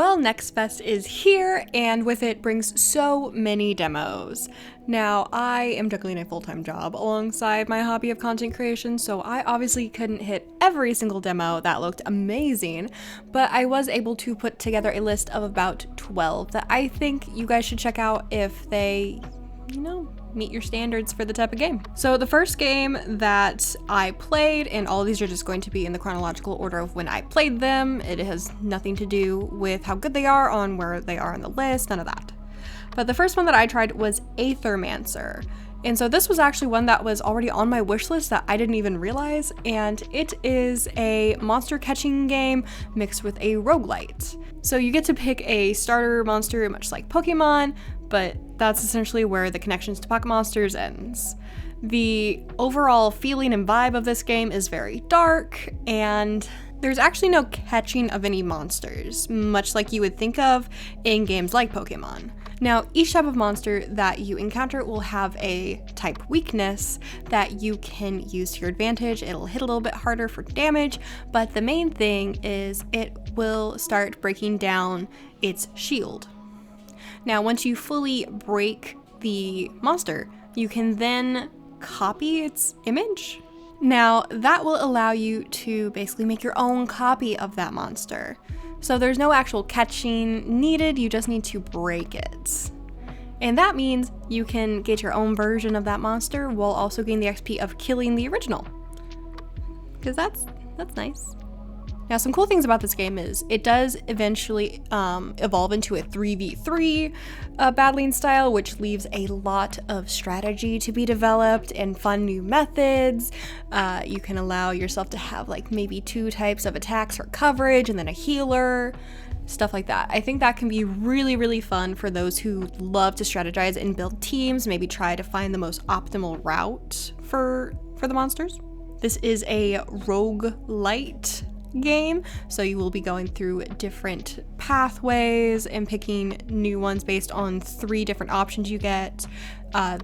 Well, Next Fest is here, and with it brings so many demos. Now, I am juggling a full-time job alongside my hobby of content creation, so I obviously couldn't hit every single demo that looked amazing, but I was able to put together a list of about 12 that I think you guys should check out if they, meet your standards for the type of game. So the first game that I played, and all of these are just going to be in the chronological order of when I played them. It has nothing to do with how good they are on where they are on the list, none of that. But the first one that I tried was Aethermancer. And so this was actually one that was already on my wish list that I didn't even realize, and it is a monster catching game mixed with a roguelite. So you get to pick a starter monster much like Pokemon, but that's essentially where the connections to Pocket Monsters ends. The overall feeling and vibe of this game is very dark, and there's actually no catching of any monsters, much like you would think of in games like Pokemon. Now, each type of monster that you encounter will have a type weakness that you can use to your advantage. It'll hit a little bit harder for damage, but the main thing is it will start breaking down its shield. Now, once you fully break the monster, you can then copy its image. Now, that will allow you to basically make your own copy of that monster. So there's no actual catching needed, you just need to break it. And that means you can get your own version of that monster while also getting the XP of killing the original. Because that's nice. Now, some cool things about this game is it does eventually evolve into a 3v3 battling style, which leaves a lot of strategy to be developed and fun new methods. You can allow yourself to have like maybe 2 types of attacks for coverage and then a healer, stuff like that. I think that can be really, really fun for those who love to strategize and build teams, maybe try to find the most optimal route for the monsters. This is a roguelite game, so you will be going through different pathways and picking new ones based on 3 different options you get.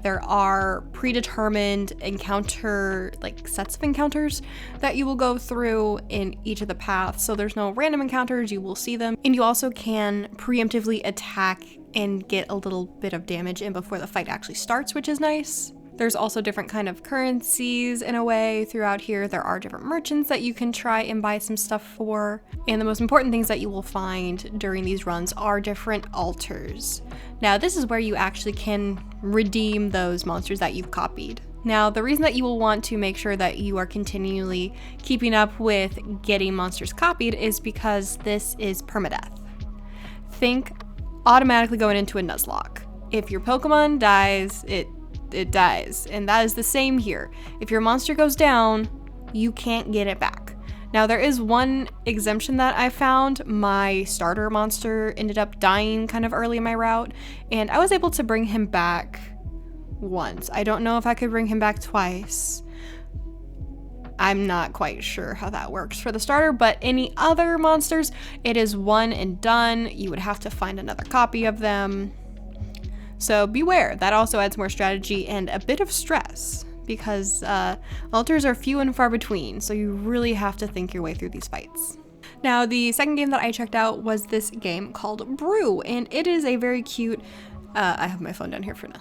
There are predetermined encounter, like sets of encounters that you will go through in each of the paths, so there's no random encounters, you will see them, and you also can preemptively attack and get a little bit of damage in before the fight actually starts, which is nice. There's also different kind of currencies in a way throughout here. There are different merchants that you can try and buy some stuff for. And the most important things that you will find during these runs are different altars. Now, this is where you actually can redeem those monsters that you've copied. Now, the reason that you will want to make sure that you are continually keeping up with getting monsters copied is because this is permadeath. Think automatically going into a Nuzlocke. If your Pokemon dies, it dies, and that is the same here. If your monster goes down, you can't get it back. Now, there is one exemption that I found. My starter monster ended up dying kind of early in my route, and I was able to bring him back once. I don't know if I could bring him back twice. I'm not quite sure how that works for the starter, but any other monsters, it is one and done. You would have to find another copy of them. So beware, that also adds more strategy and a bit of stress because altars are few and far between, so you really have to think your way through these fights. Now, the second game that I checked out was this game called Brew, and it is a very cute, I have my phone down here for now.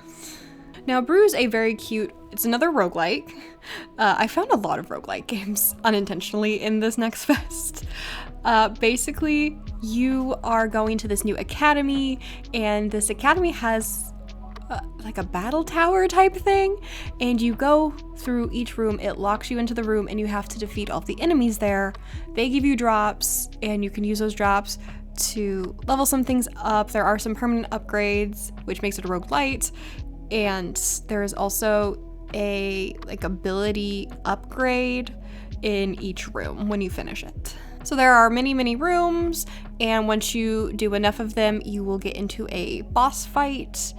Now, Brew is a very cute, it's another roguelike. I found a lot of roguelike games unintentionally in this Next Fest. Basically, you are going to this new academy, and this academy has like a battle tower type thing, and you go through each room. It locks you into the room, and you have to defeat all of the enemies there. They give you drops, and you can use those drops to level some things up. There are some permanent upgrades, which makes it a roguelite, and there is also a ability upgrade in each room when you finish it. So there are many rooms, and once you do enough of them, you will get into a boss fight,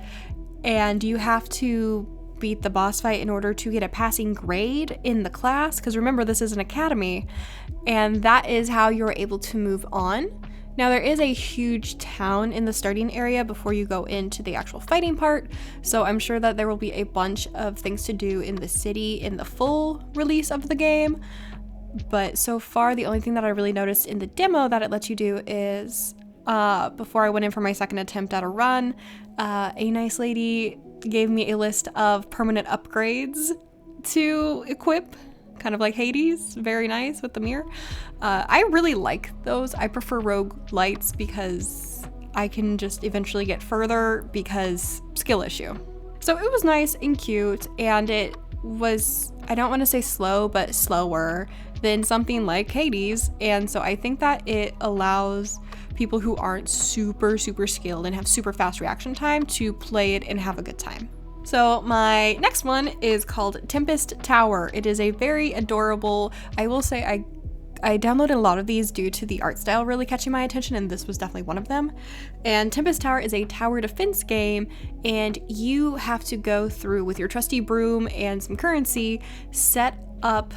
and you have to beat the boss fight in order to get a passing grade in the class, because remember, this is an academy, and that is how you're able to move on. Now, there is a huge town in the starting area before you go into the actual fighting part, so I'm sure that there will be a bunch of things to do in the city in the full release of the game. But so far, the only thing that I really noticed in the demo that it lets you do is before I went in for my second attempt at a run. A nice lady gave me a list of permanent upgrades to equip, kind of like Hades. Very nice with the mirror. I really like those. I prefer roguelites because I can just eventually get further because skill issue. So it was nice and cute, and it was, I don't want to say slow, but slower than something like Hades. And so I think that it allows people who aren't super skilled and have super fast reaction time to play it and have a good time. So my next one is called Tempest Tower. It is a very adorable, I will say I downloaded a lot of these due to the art style really catching my attention, and this was definitely one of them. And Tempest Tower is a tower defense game, and you have to go through with your trusty broom and some currency, set up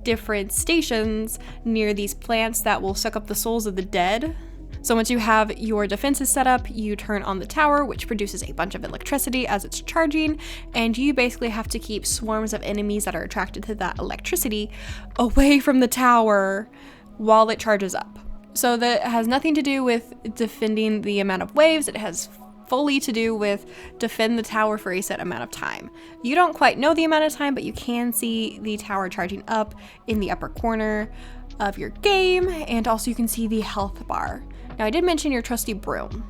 different stations near these plants that will suck up the souls of the dead. So once you have your defenses set up, you turn on the tower, which produces a bunch of electricity as it's charging, and you basically have to keep swarms of enemies that are attracted to that electricity away from the tower while it charges up. So that has nothing to do with defending the amount of waves. It has fully to do with defend the tower for a set amount of time. You don't quite know the amount of time, but you can see the tower charging up in the upper corner of your game, and also you can see the health bar. Now, I did mention your trusty broom.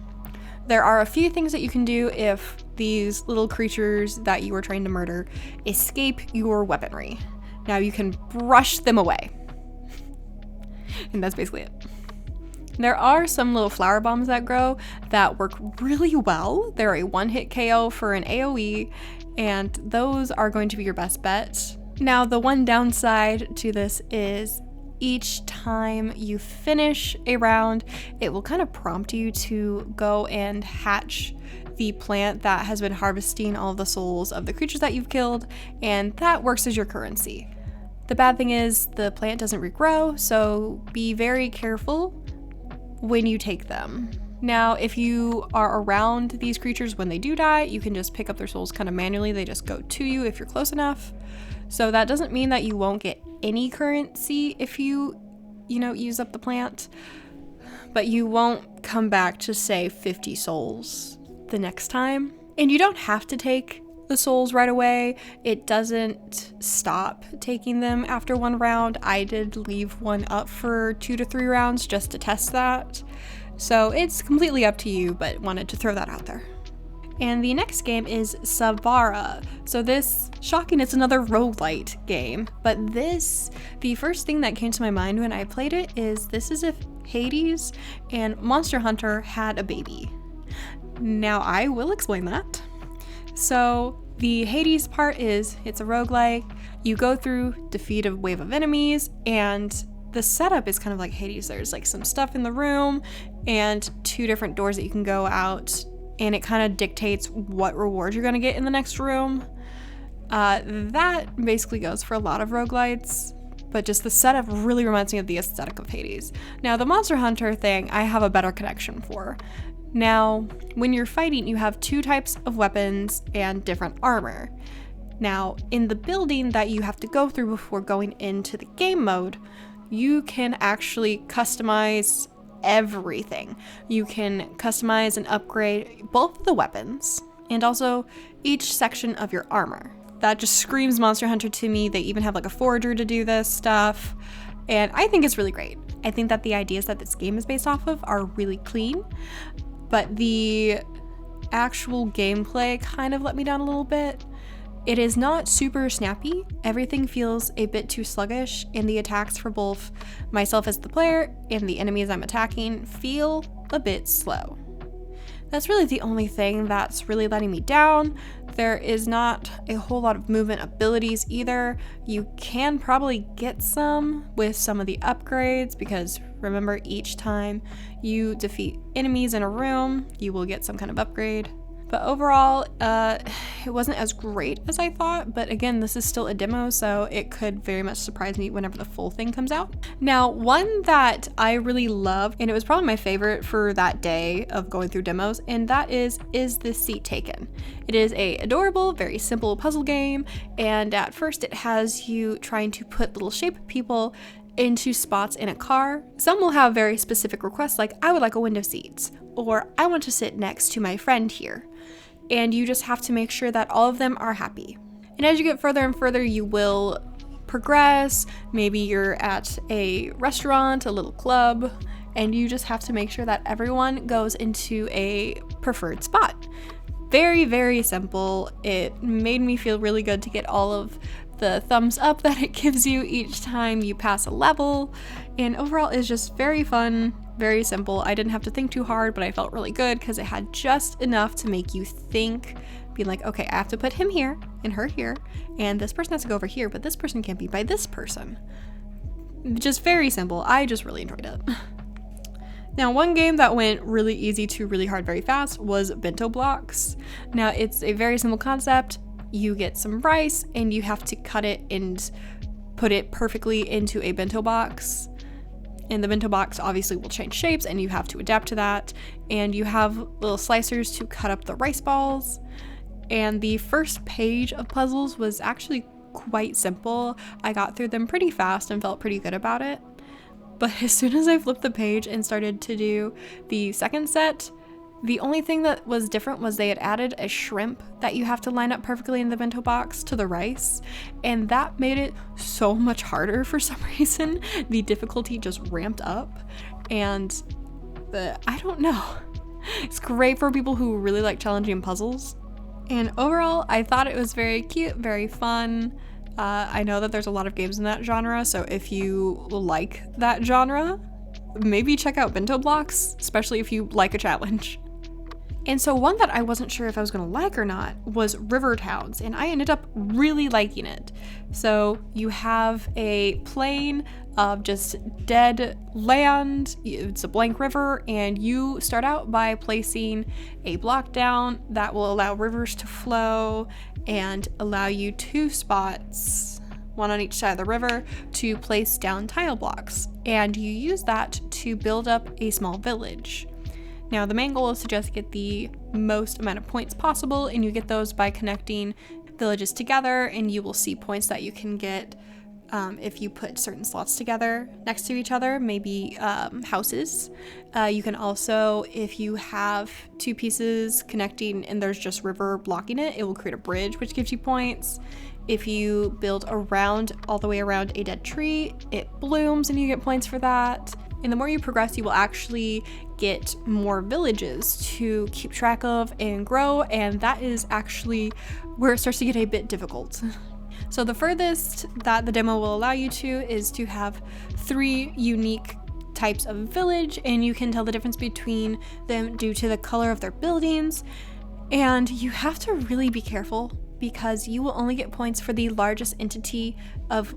There are a few things that you can do if these little creatures that you are trying to murder escape your weaponry. Now, you can brush them away. And that's basically it. There are some little flower bombs that grow that work really well. They're a one-hit KO for an AoE, and those are going to be your best bet. Now, the one downside to this is each time you finish a round, it will kind of prompt you to go and hatch the plant that has been harvesting all the souls of the creatures that you've killed, and that works as your currency. The bad thing is the plant doesn't regrow, so be very careful when you take them. Now, if you are around these creatures when they do die, you can just pick up their souls kind of manually. They just go to you if you're close enough. So that doesn't mean that you won't get any currency if you use up the plant, but you won't come back to, say, 50 souls the next time. And you don't have to take the souls right away. It doesn't stop taking them after one round. I did leave one up for 2 to 3 rounds just to test that. So it's completely up to you, but wanted to throw that out there. And the next game is Savara. So this, shocking, it's another roguelite game, but the first thing that came to my mind when I played it is this is if Hades and Monster Hunter had a baby. Now I will explain that. So the Hades part is, it's a roguelike. You go through, defeat a wave of enemies, and the setup is kind of like Hades. There's like some stuff in the room and 2 different doors that you can go out, and it kind of dictates what reward you're going to get in the next room. That basically goes for a lot of roguelites, but just the setup really reminds me of the aesthetic of Hades. Now, the Monster Hunter thing, I have a better connection for. Now, when you're fighting, you have 2 types of weapons and different armor. Now, in the building that you have to go through before going into the game mode, you can actually customize everything. You can customize and upgrade both of the weapons and also each section of your armor. That just screams Monster Hunter to me. They even have like a forager to do this stuff, and I think it's really great. I think that the ideas that this game is based off of are really clean, but the actual gameplay kind of let me down a little bit. It is not super snappy. Everything feels a bit too sluggish, and the attacks for both myself as the player and the enemies I'm attacking feel a bit slow. That's really the only thing that's really letting me down. There is not a whole lot of movement abilities either. You can probably get some with some of the upgrades, because remember, each time you defeat enemies in a room, you will get some kind of upgrade. But overall, it wasn't as great as I thought, but again, this is still a demo, so it could very much surprise me whenever the full thing comes out. Now, one that I really loved, and it was probably my favorite for that day of going through demos, and that is This Seat Taken? It is a adorable, very simple puzzle game, and at first it has you trying to put little shape people into spots in a car. Some will have very specific requests like, I would like a window seat, or I want to sit next to my friend here. And you just have to make sure that all of them are happy. And as you get further and further, you will progress. Maybe you're at a restaurant, a little club, and you just have to make sure that everyone goes into a preferred spot. Very, very simple. It made me feel really good to get all of the thumbs up that it gives you each time you pass a level. And overall, it's just very fun, very simple. I didn't have to think too hard, but I felt really good because it had just enough to make you think, being like, okay, I have to put him here and her here, and this person has to go over here, but this person can't be by this person. Just very simple. I just really enjoyed it. Now, one game that went really easy to really hard very fast was Bento Blocks. Now, it's a very simple concept. You get some rice and you have to cut it and put it perfectly into a bento box. And the bento box obviously will change shapes and you have to adapt to that. And you have little slicers to cut up the rice balls. And the first page of puzzles was actually quite simple. I got through them pretty fast and felt pretty good about it. But as soon as I flipped the page and started to do the second set, the only thing that was different was they had added a shrimp that you have to line up perfectly in the bento box to the rice, and that made it so much harder for some reason. The difficulty just ramped up, and I don't know. It's great for people who really like challenging puzzles. And overall, I thought it was very cute, very fun. I know that there's a lot of games in that genre, so if you like that genre, maybe check out Bento Blocks, especially if you like a challenge. And so one that I wasn't sure if I was going to like or not was River Towns, and I ended up really liking it. So you have a plain of just dead land, it's a blank river, and you start out by placing a block down that will allow rivers to flow and allow you 2 spots, one on each side of the river, to place down tile blocks. And you use that to build up a small village. Now, the main goal is to just get the most amount of points possible, and you get those by connecting villages together, and you will see points that you can get if you put certain slots together next to each other, maybe houses. You can also, if you have 2 pieces connecting and there's just river blocking it, it will create a bridge, which gives you points. If you build all the way around a dead tree, it blooms and you get points for that. And the more you progress, you will actually get more villages to keep track of and grow, and that is actually where it starts to get a bit difficult. So the furthest that the demo will allow you to is to have 3 unique types of village, and you can tell the difference between them due to the color of their buildings. And you have to really be careful because you will only get points for the largest entity of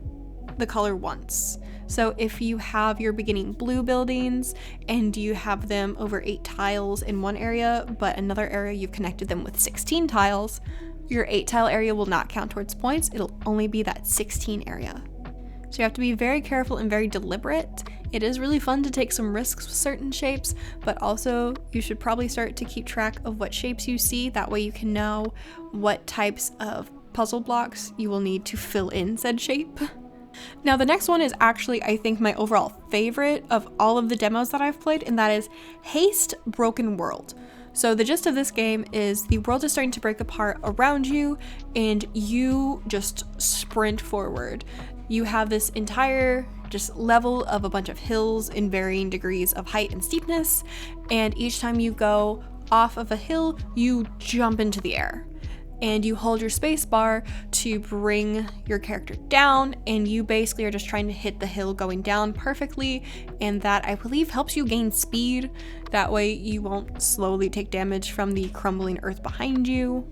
the color once. So if you have your beginning blue buildings and you have them over 8 tiles in one area, but another area you've connected them with 16 tiles, your 8 tile area will not count towards points. It'll only be that 16 area. So you have to be very careful and very deliberate. It is really fun to take some risks with certain shapes, but also you should probably start to keep track of what shapes you see. That way you can know what types of puzzle blocks you will need to fill in said shape. Now the next one is actually, I think, my overall favorite of all of the demos that I've played, and that is HASTE Broken World. So the gist of this game is the world is starting to break apart around you, and you just sprint forward. You have this entire just level of a bunch of hills in varying degrees of height and steepness, and each time you go off of a hill, you jump into the air. And you hold your space bar to bring your character down, and you basically are just trying to hit the hill going down perfectly, and that, I believe, helps you gain speed. That way you won't slowly take damage from the crumbling earth behind you.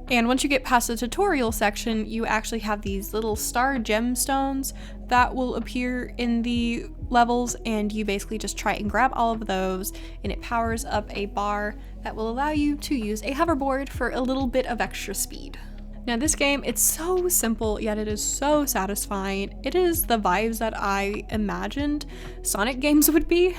And once you get past the tutorial section, you actually have these little star gemstones that will appear in the levels, and you basically just try and grab all of those, and it powers up a bar that will allow you to use a hoverboard for a little bit of extra speed. Now this game, it's so simple, yet it is so satisfying. It is the vibes that I imagined Sonic games would be.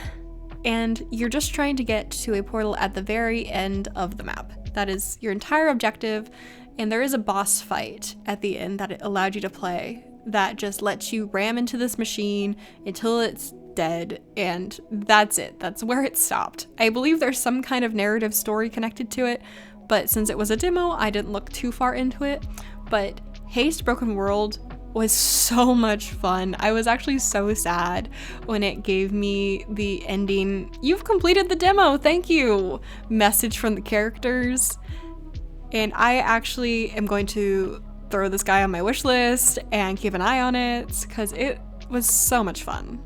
And you're just trying to get to a portal at the very end of the map. That is your entire objective, and there is a boss fight at the end that it allowed you to play that just lets you ram into this machine until it's dead, and that's it. That's where it stopped. I believe there's some kind of narrative story connected to it, but since it was a demo, I didn't look too far into it. But HASTE Broken World was so much fun. I was actually so sad when it gave me the ending, "You've completed the demo, thank you," message from the characters. And I actually am going to throw this guy on my wish list and keep an eye on it because it was so much fun.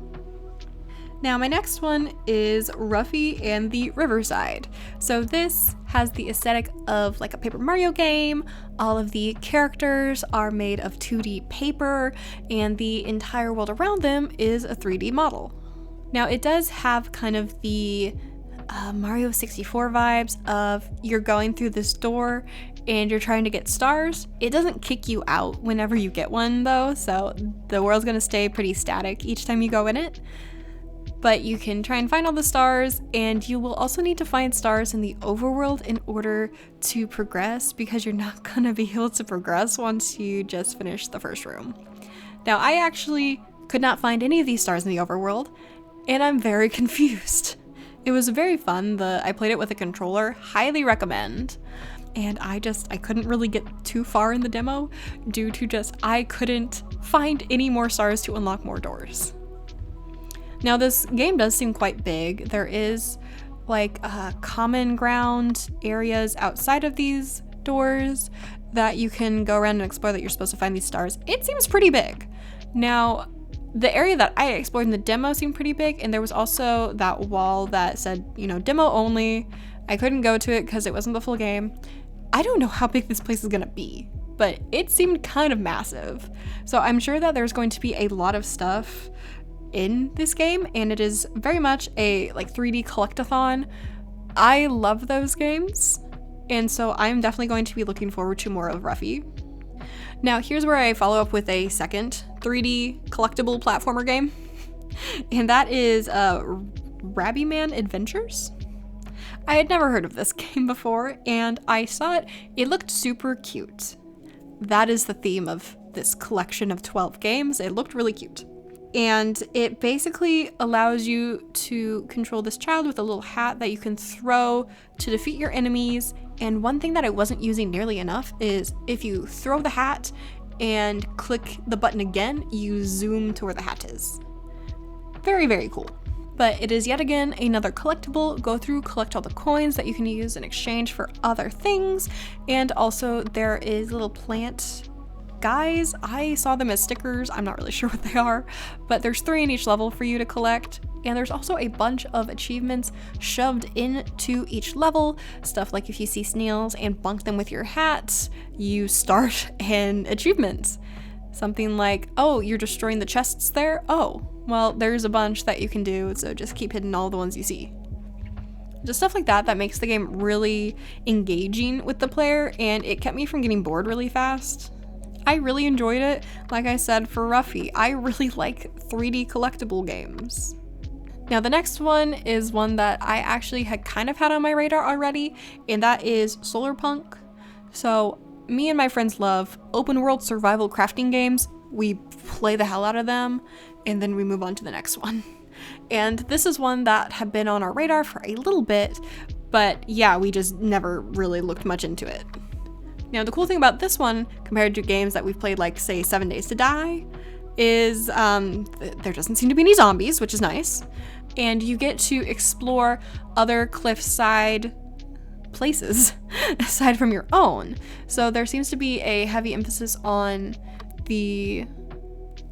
Now my next one is Ruffy and the Riverside. So this has the aesthetic of like a Paper Mario game. All of the characters are made of 2D paper and the entire world around them is a 3D model. Now it does have kind of the Mario 64 vibes of you're going through this door and you're trying to get stars. It doesn't kick you out whenever you get one though, so the world's gonna stay pretty static each time you go in it. But you can try and find all the stars, and you will also need to find stars in the overworld in order to progress, because you're not gonna be able to progress once you just finish the first room. Now, I actually could not find any of these stars in the overworld, and I'm very confused. It was very fun. I played it with a controller, highly recommend. And I couldn't really get too far in the demo due to I couldn't find any more stars to unlock more doors. Now this game does seem quite big. There is like common ground areas outside of these doors that you can go around and explore that you're supposed to find these stars. It seems pretty big. Now, the area that I explored in the demo seemed pretty big, and there was also that wall that said, demo only. I couldn't go to it because it wasn't the full game. I don't know how big this place is gonna be, but it seemed kind of massive. So I'm sure that there's going to be a lot of stuff in this game, and it is very much a 3D collectathon. I love those games, and so I'm definitely going to be looking forward to more of Ruffy. Now here's where I follow up with a second 3D collectible platformer game, and that is Rabbiman Adventures. I had never heard of this game before, and I saw it. It looked super cute. That is the theme of this collection of 12 games. It looked really cute. And it basically allows you to control this child with a little hat that you can throw to defeat your enemies. And one thing that I wasn't using nearly enough is if you throw the hat and click the button again, you zoom to where the hat is. Very, very cool. But it is yet again another collectible. Go through, collect all the coins that you can use in exchange for other things. And also there is little plant guys. I saw them as stickers. I'm not really sure what they are, but there's 3 in each level for you to collect. And there's also a bunch of achievements shoved into each level. Stuff like if you see snails and bunk them with your hat, you start an achievement. Something like, oh, you're destroying the chests there? Oh, well, there's a bunch that you can do, so just keep hitting all the ones you see. Just stuff like that makes the game really engaging with the player, and it kept me from getting bored really fast. I really enjoyed it. Like I said, for Ruffy, I really like 3D collectible games. Now the next one is one that I actually had kind of had on my radar already, and that is Solarpunk. So me and my friends love open world survival crafting games. We play the hell out of them, and then we move on to the next one. And this is one that had been on our radar for a little bit, but yeah, we just never really looked much into it. Now, the cool thing about this one, compared to games that we've played like, say, 7 Days to Die, is there doesn't seem to be any zombies, which is nice. And you get to explore other cliffside places aside from your own. So there seems to be a heavy emphasis on the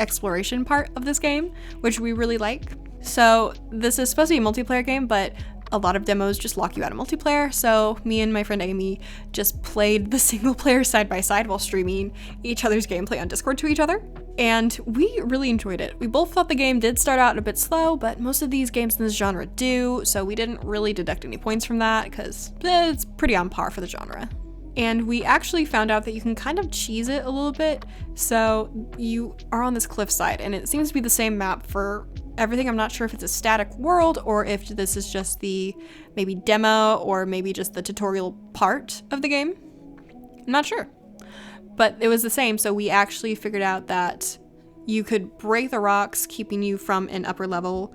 exploration part of this game, which we really like. So this is supposed to be a multiplayer game, but a lot of demos just lock you out of multiplayer, so me and my friend Amy just played the single player side by side while streaming each other's gameplay on Discord to each other, and we really enjoyed it. We both thought the game did start out a bit slow, but most of these games in this genre do, so we didn't really deduct any points from that because it's pretty on par for the genre. And we actually found out that you can kind of cheese it a little bit, so you are on this cliffside, and it seems to be the same map for everything. I'm not sure if it's a static world or if this is just the maybe demo or maybe just the tutorial part of the game. I'm not sure. But it was the same, so we actually figured out that you could break the rocks, keeping you from an upper level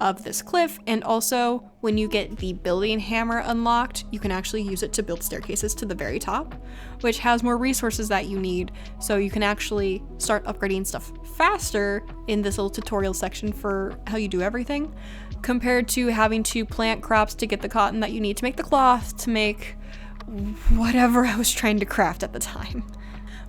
of this cliff. And also, when you get the building hammer unlocked, you can actually use it to build staircases to the very top, which has more resources that you need. So you can actually start upgrading stuff faster in this little tutorial section for how you do everything, compared to having to plant crops to get the cotton that you need to make the cloth, to make whatever I was trying to craft at the time.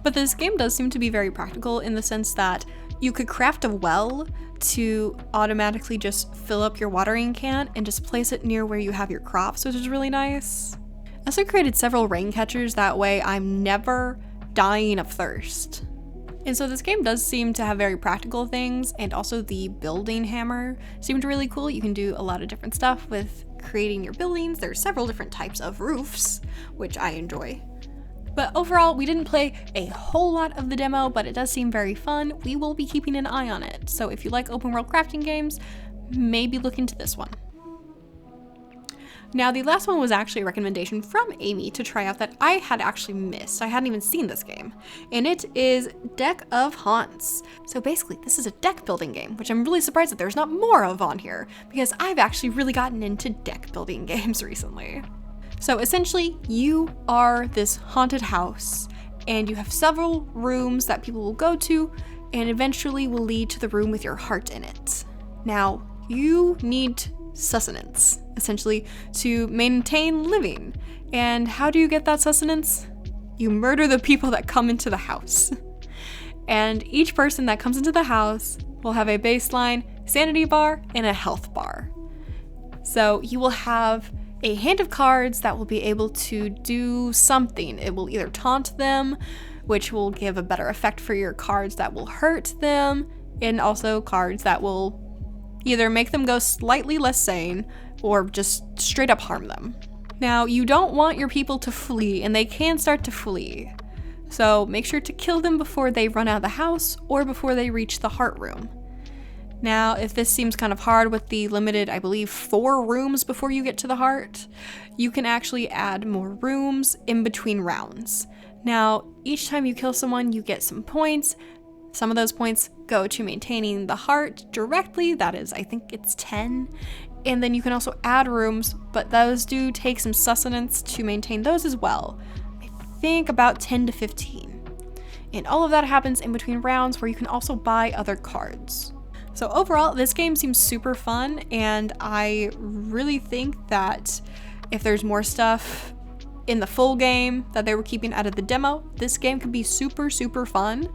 But this game does seem to be very practical in the sense that you could craft a well to automatically just fill up your watering can and just place it near where you have your crops, which is really nice. I also created several rain catchers, that way I'm never dying of thirst. And so this game does seem to have very practical things, and also the building hammer seemed really cool. You can do a lot of different stuff with creating your buildings. There's several different types of roofs, which I enjoy. But overall, we didn't play a whole lot of the demo, but it does seem very fun. We will be keeping an eye on it. So if you like open world crafting games, maybe look into this one. Now, the last one was actually a recommendation from Amy to try out that I had actually missed. I hadn't even seen this game, and it is Deck of Haunts. So basically, this is a deck building game, which I'm really surprised that there's not more of on here, because I've actually really gotten into deck building games recently. So essentially, you are this haunted house, and you have several rooms that people will go to, and eventually will lead to the room with your heart in it. Now, you need sustenance, essentially, to maintain living. And how do you get that sustenance? You murder the people that come into the house. And each person that comes into the house will have a baseline sanity bar and a health bar. So you will have a hand of cards that will be able to do something. It will either taunt them, which will give a better effect for your cards that will hurt them, and also cards that will either make them go slightly less sane or just straight up harm them. Now, you don't want your people to flee, and they can start to flee. So make sure to kill them before they run out of the house or before they reach the heart room. Now, if this seems kind of hard with the limited, I believe, 4 rooms before you get to the heart, you can actually add more rooms in between rounds. Now, each time you kill someone, you get some points. Some of those points go to maintaining the heart directly. That is, I think it's 10. And then you can also add rooms, but those do take some sustenance to maintain those as well. I think about 10 to 15. And all of that happens in between rounds, where you can also buy other cards. So overall, this game seems super fun, and I really think that if there's more stuff in the full game that they were keeping out of the demo, this game could be super, super fun,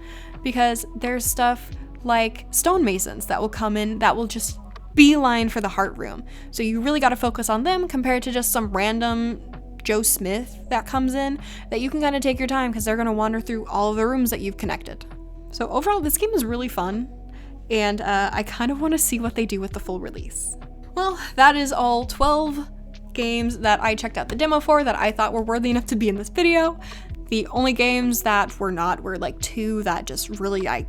because there's stuff like stonemasons that will come in that will just beeline for the heart room. So you really got to focus on them compared to just some random Joe Smith that comes in, that you can kind of take your time because they're going to wander through all of the rooms that you've connected. So overall, this game is really fun. And I kind of want to see what they do with the full release. Well, that is all 12 games that I checked out the demo for that I thought were worthy enough to be in this video. The only games that were not were like 2 that just really I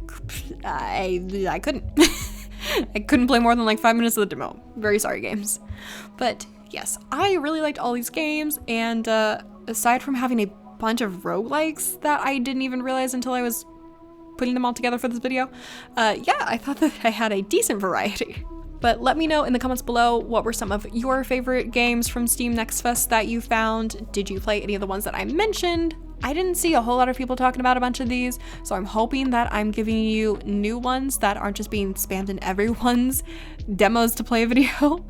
couldn't. I couldn't play more than like 5 minutes of the demo. Very sorry, games. But yes, I really liked all these games, and aside from having a bunch of roguelikes that I didn't even realize until I was putting them all together for this video, yeah, I thought that I had a decent variety. But let me know in the comments below, what were some of your favorite games from Steam Next Fest that you found? Did you play any of the ones that I mentioned? I didn't see a whole lot of people talking about a bunch of these, so I'm hoping that I'm giving you new ones that aren't just being spammed in everyone's demos to play video.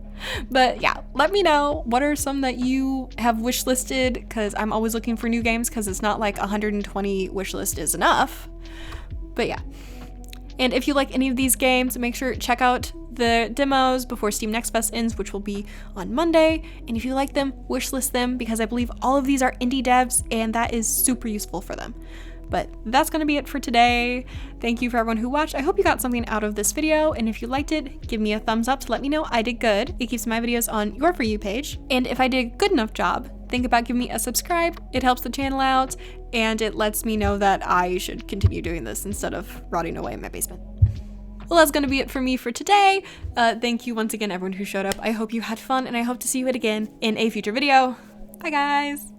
But yeah, let me know what are some that you have wishlisted, because I'm always looking for new games, because it's not like 120 wishlist is enough. But yeah, and if you like any of these games, make sure to check out the demos before Steam Next Fest ends, which will be on Monday. And if you like them, wishlist them, because I believe all of these are indie devs, and that is super useful for them. But that's going to be it for today. Thank you for everyone who watched. I hope you got something out of this video, and if you liked it, give me a thumbs up to let me know I did good. It keeps my videos on your For You page. And if I did a good enough job, think about giving me a subscribe. It helps the channel out, and it lets me know that I should continue doing this instead of rotting away in my basement. Well, that's going to be it for me for today. Thank you once again, everyone who showed up. I hope you had fun, and I hope to see you again in a future video. Bye, guys!